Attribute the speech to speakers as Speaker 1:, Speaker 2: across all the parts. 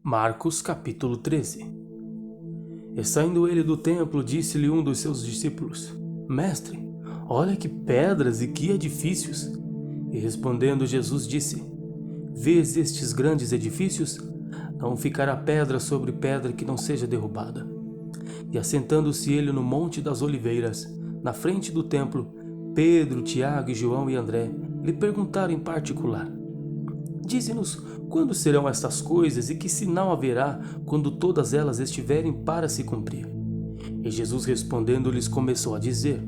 Speaker 1: Marcos capítulo 13. E saindo ele do templo, disse-lhe um dos seus discípulos: Mestre, olha que pedras e que edifícios! E respondendo Jesus disse: Vês estes grandes edifícios? Não ficará pedra sobre pedra que não seja derrubada. E assentando-se ele no Monte das Oliveiras, na frente do templo, Pedro, Tiago, João e André lhe perguntaram em particular: Dize-nos quando serão estas coisas e que sinal haverá quando todas elas estiverem para se cumprir? E Jesus respondendo-lhes começou a dizer: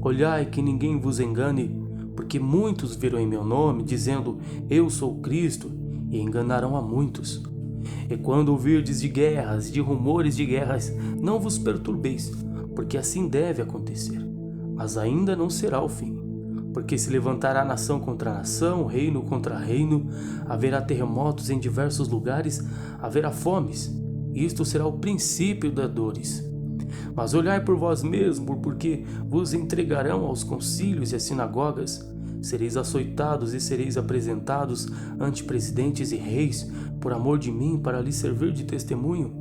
Speaker 1: Olhai que ninguém vos engane, porque muitos virão em meu nome, dizendo: Eu sou Cristo, e enganarão a muitos. E quando ouvirdes de guerras, de rumores de guerras, não vos perturbeis, porque assim deve acontecer. Mas ainda não será o fim. Porque se levantará nação contra nação, reino contra reino, haverá terremotos em diversos lugares, haverá fomes. Isto será o princípio das dores. Mas olhai por vós mesmos, porque vos entregarão aos concílios e às sinagogas. Sereis açoitados e sereis apresentados ante presidentes e reis, por amor de mim, para lhes servir de testemunho.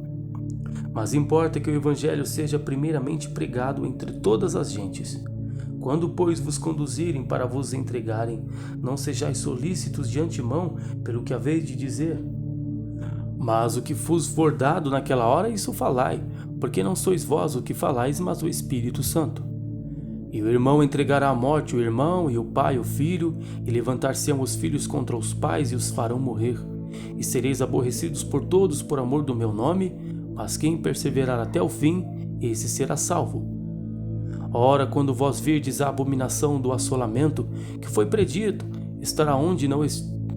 Speaker 1: Mas importa que o evangelho seja primeiramente pregado entre todas as gentes. Quando, pois, vos conduzirem para vos entregarem, não sejais solícitos de antemão pelo que haveis de dizer. Mas o que vos for dado naquela hora, isso falai, porque não sois vós o que falais, mas o Espírito Santo. E o irmão entregará à morte o irmão, e o pai o filho, e levantar-se-ão os filhos contra os pais e os farão morrer. E sereis aborrecidos por todos por amor do meu nome, mas quem perseverar até o fim, esse será salvo. Ora, quando vós virdes a abominação do assolamento, que foi predito, estará onde não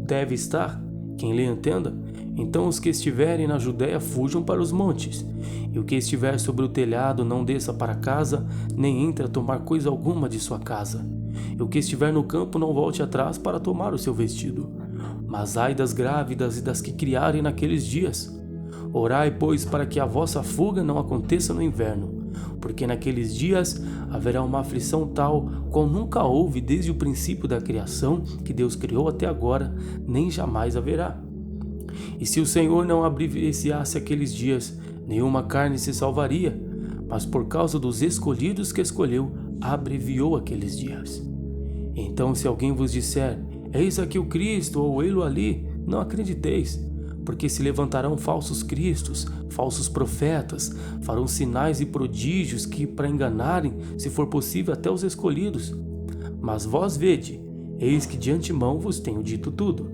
Speaker 1: deve estar, quem lhe entenda, então os que estiverem na Judéia fujam para os montes, e o que estiver sobre o telhado não desça para casa, nem entre a tomar coisa alguma de sua casa, e o que estiver no campo não volte atrás para tomar o seu vestido. Mas ai das grávidas e das que criarem naqueles dias. Orai, pois, para que a vossa fuga não aconteça no inverno, porque naqueles dias haverá uma aflição tal qual nunca houve desde o princípio da criação que Deus criou até agora, nem jamais haverá. E se o Senhor não abreviasse aqueles dias, nenhuma carne se salvaria, mas por causa dos escolhidos que escolheu, abreviou aqueles dias. Então, se alguém vos disser: Eis aqui o Cristo, ou ei-lo ali, não acrediteis. Porque se levantarão falsos cristos, falsos profetas, farão sinais e prodígios que, para enganarem, se for possível, até os escolhidos. Mas vós vede, eis que de antemão vos tenho dito tudo.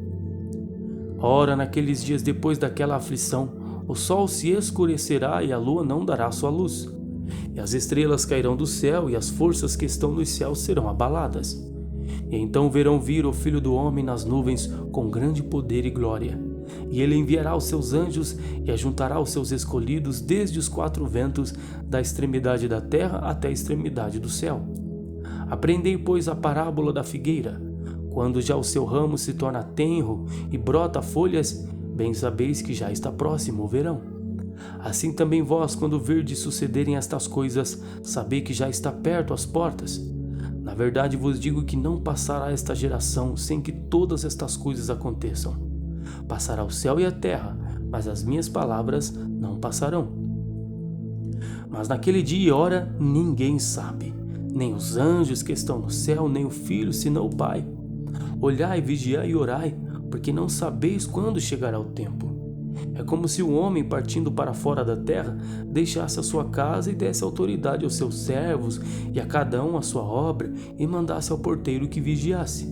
Speaker 1: Ora, naqueles dias depois daquela aflição, o sol se escurecerá e a lua não dará sua luz. E as estrelas cairão do céu e as forças que estão nos céus serão abaladas. E então verão vir o Filho do Homem nas nuvens com grande poder e glória. E ele enviará os seus anjos e ajuntará os seus escolhidos desde os quatro ventos, da extremidade da terra até a extremidade do céu. Aprendei, pois, a parábola da figueira. Quando já o seu ramo se torna tenro e brota folhas, bem sabeis que já está próximo o verão. Assim também vós, quando virdes sucederem estas coisas, sabei que já está perto as portas. Na verdade vos digo que não passará esta geração sem que todas estas coisas aconteçam. Passará o céu e a terra, mas as minhas palavras não passarão. Mas naquele dia e hora ninguém sabe, nem os anjos que estão no céu, nem o Filho, senão o Pai. Olhai, vigiai e orai, porque não sabeis quando chegará o tempo. É como se o homem, partindo para fora da terra, deixasse a sua casa e desse autoridade aos seus servos e a cada um a sua obra, e mandasse ao porteiro que vigiasse.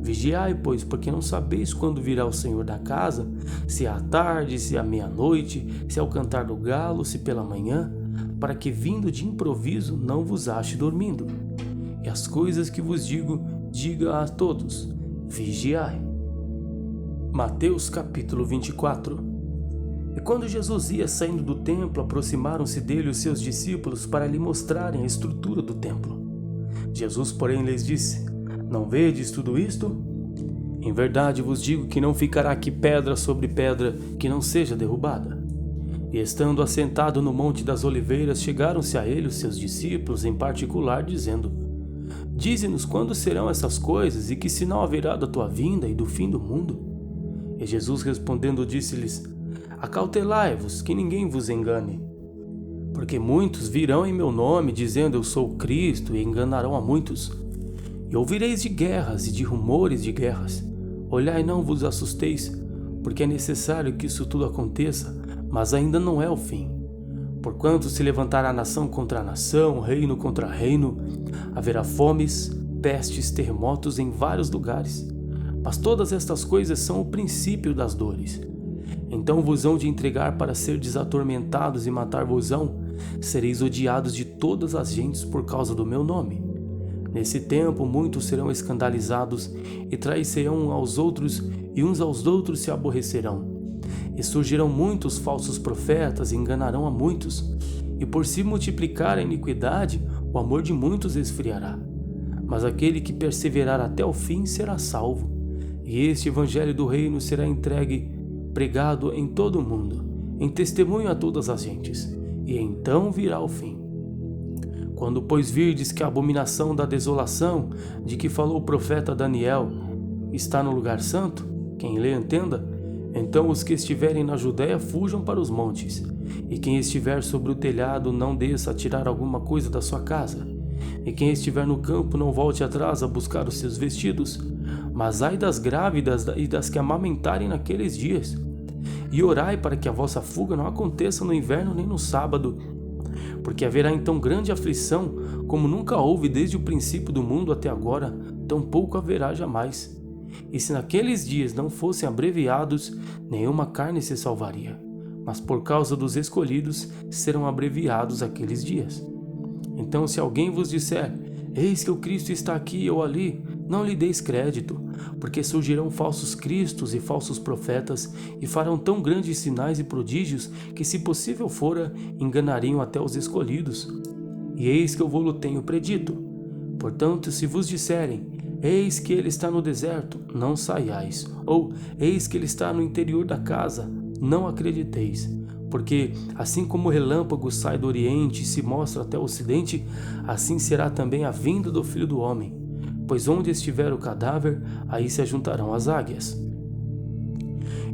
Speaker 1: Vigiai, pois, porque não sabeis quando virá o Senhor da casa, se é à tarde, se é à meia-noite, se é ao cantar do galo, se pela manhã, para que, vindo de improviso, não vos ache dormindo. E as coisas que vos digo, diga a todos: vigiai. Mateus capítulo 24. E quando Jesus ia saindo do templo, aproximaram-se dele os seus discípulos para lhe mostrarem a estrutura do templo. Jesus, porém, lhes disse: Não vedes tudo isto? Em verdade vos digo que não ficará aqui pedra sobre pedra que não seja derrubada. E estando assentado no Monte das Oliveiras, chegaram-se a ele os seus discípulos em particular, dizendo: Dize-nos quando serão essas coisas e que sinal haverá da tua vinda e do fim do mundo? E Jesus respondendo disse-lhes: Acautelai-vos, que ninguém vos engane. Porque muitos virão em meu nome, dizendo eu sou Cristo, e enganarão a muitos. E ouvireis de guerras e de rumores de guerras. Olhai, não vos assusteis, porque é necessário que isso tudo aconteça, mas ainda não é o fim. Porquanto se levantará nação contra nação, reino contra reino, haverá fomes, pestes, terremotos em vários lugares. Mas todas estas coisas são o princípio das dores. Então vos hão de entregar para serdes atormentados e matar-vos-ão. Sereis odiados de todas as gentes por causa do meu nome. Nesse tempo muitos serão escandalizados e trair-se-ão aos outros, e uns aos outros se aborrecerão. E surgirão muitos falsos profetas e enganarão a muitos. E por se multiplicar a iniquidade, o amor de muitos esfriará. Mas aquele que perseverar até o fim será salvo. E este evangelho do reino será entregue, pregado em todo o mundo, em testemunho a todas as gentes. E então virá o fim. Quando, pois, virdes que a abominação da desolação, de que falou o profeta Daniel, está no lugar santo, quem lê entenda, então os que estiverem na Judéia fujam para os montes, e quem estiver sobre o telhado não desça a tirar alguma coisa da sua casa, e quem estiver no campo não volte atrás a buscar os seus vestidos, mas ai das grávidas e das que amamentarem naqueles dias. E orai para que a vossa fuga não aconteça no inverno nem no sábado, porque haverá então grande aflição, como nunca houve desde o princípio do mundo até agora, tampouco haverá jamais. E se naqueles dias não fossem abreviados, nenhuma carne se salvaria, mas por causa dos escolhidos serão abreviados aqueles dias. Então se alguém vos disser, eis que o Cristo está aqui ou ali, não lhe deis crédito, porque surgirão falsos cristos e falsos profetas, e farão tão grandes sinais e prodígios, que se possível fora, enganariam até os escolhidos. E eis que eu vou-lo tenho predito. Portanto, se vos disserem, eis que ele está no deserto, não saiais, ou eis que ele está no interior da casa, não acrediteis. Porque, assim como o relâmpago sai do oriente e se mostra até o ocidente, assim será também a vinda do Filho do Homem. Pois onde estiver o cadáver, aí se ajuntarão as águias.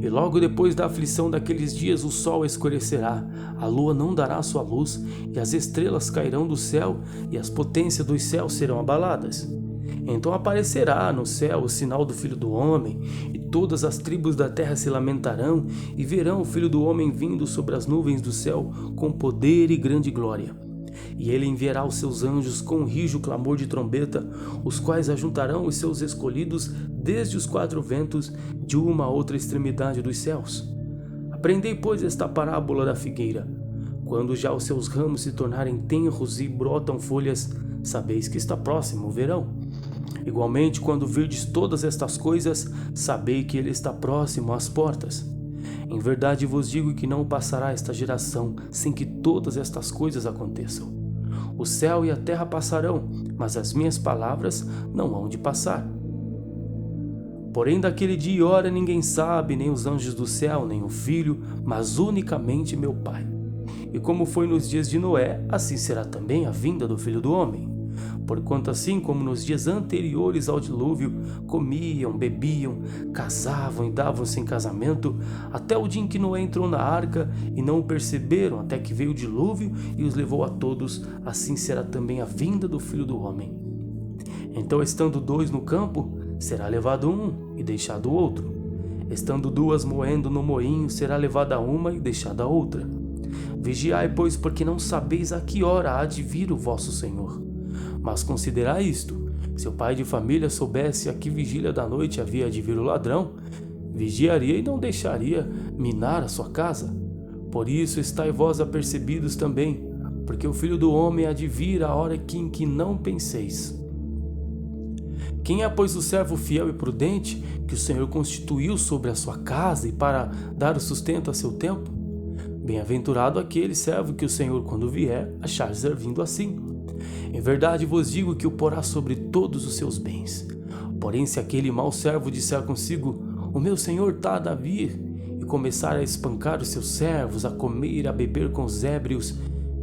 Speaker 1: E logo depois da aflição daqueles dias o sol escurecerá, a lua não dará sua luz, e as estrelas cairão do céu, e as potências dos céus serão abaladas. Então aparecerá no céu o sinal do Filho do Homem, e todas as tribos da terra se lamentarão, e verão o Filho do Homem vindo sobre as nuvens do céu, com poder e grande glória. E ele enviará os seus anjos com um rijo clamor de trombeta, os quais ajuntarão os seus escolhidos desde os quatro ventos, de uma a outra extremidade dos céus. Aprendei, pois, esta parábola da figueira. Quando já os seus ramos se tornarem tenros e brotam folhas, sabeis que está próximo o verão. Igualmente, quando virdes todas estas coisas, sabei que ele está próximo às portas. Em verdade vos digo que não passará esta geração sem que todas estas coisas aconteçam. O céu e a terra passarão, mas as minhas palavras não hão de passar. Porém daquele dia e hora ninguém sabe, nem os anjos do céu, nem o Filho, mas unicamente meu Pai. E como foi nos dias de Noé, assim será também a vinda do Filho do Homem. Porquanto assim como nos dias anteriores ao dilúvio, comiam, bebiam, casavam e davam-se em casamento, até o dia em que Noé entrou na arca, e não o perceberam até que veio o dilúvio e os levou a todos, assim será também a vinda do Filho do Homem. Então, estando dois no campo, será levado um e deixado o outro. Estando duas moendo no moinho, será levada uma e deixada a outra. Vigiai, pois, porque não sabeis a que hora há de vir o vosso Senhor. Mas considerai isto, se o pai de família soubesse a que vigília da noite havia de vir o ladrão, vigiaria e não deixaria minar a sua casa. Por isso estai vós apercebidos também, porque o Filho do Homem há de vir a hora em que não penseis. Quem é, pois, o servo fiel e prudente, que o Senhor constituiu sobre a sua casa e para dar o sustento a seu tempo? Bem-aventurado aquele servo que o Senhor, quando vier, achar servindo assim. Em verdade vos digo que o porá sobre todos os seus bens. Porém, se aquele mau servo disser consigo, o meu senhor tarda a vir, e começar a espancar os seus servos, a comer e a beber com os ébrios,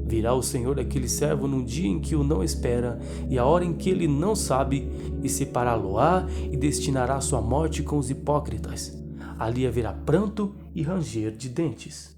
Speaker 1: virá o senhor daquele servo num dia em que o não espera, e a hora em que ele não sabe, e separá-lo-á, e destinará a sua morte com os hipócritas. ali haverá pranto e ranger de dentes.